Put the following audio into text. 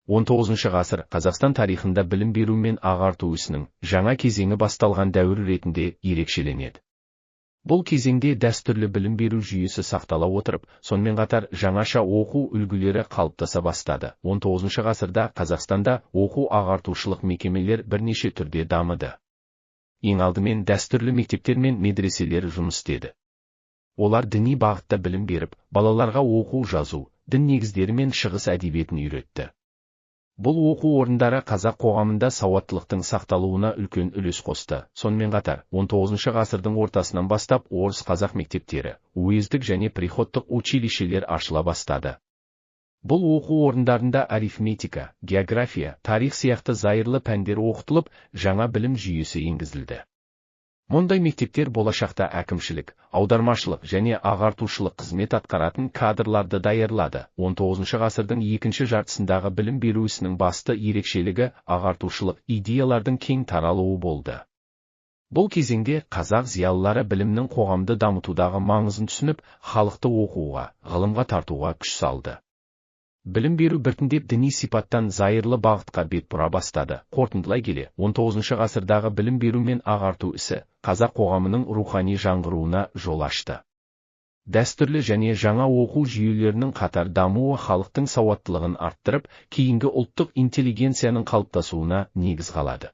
19 ғасыр Қазақстан тарихында білім беру мен ағарту ісінің жаңа кезеңі басталған дәуір ретінде ерекшеленеді. Бұл кезеңде дәстүрлі білім беру жүйесі сақтала отырып, сонымен қатар жаңаша оқу үлгілері қалыптаса бастады. 19 ғасырда Қазақстанда оқу-ағартушылық мекемелер бірнеше түрде дамыды. Ең алдымен дәстүрлі мектептер мен медреселер жұмыс істеді. Олар діни бағытта білім беріп, балаларға оқу жазу, дін негіздері мен шығыс әдебиетін үйретті. Бұл оқу орындары қазақ қоғамында сауаттылықтың сақталуына үлкен үлес қосты. Сонымен қатар, 19 ғасырдың ортасынан бастап орыс қазақ мектептері, уездік және приходтық училищелер ашыла бастады. Бұл оқу орындарында арифметика, география, тарих сияқты зайырлы пәндер оқытылып, жаңа білім жүйесі енгізілді. Мұндай мектептер болашақта әкімшілік, аудармашылық және ағартушылық қызмет атқаратын кадрларды даярлады. 19 ғасырдың екінші жартысындағы білім беру ісінің басты ерекшелігі ағартушылық идеялардың кең таралуы болды. Бұл кезеңде қазақ зиялылары білімнің қоғамды дамытудағы маңызын түсініп, халықты оқуға, ғылымға тартуға күш салды. Білім беру біртіндеп діни сипаттан зайырлы бағытқа бет бұра бастады. Қорытындылай келе, 19 ғасырдағы білім беру мен ағарту ісі қазақ қоғамының рухани жаңғыруына жол ашты. Дәстүрлі және жаңа оқу жүйелерінің қатар дамуы халықтың сауаттылығын арттырып, кейінгі ұлттық интеллигенцияның қалыптасуына негіз қалады.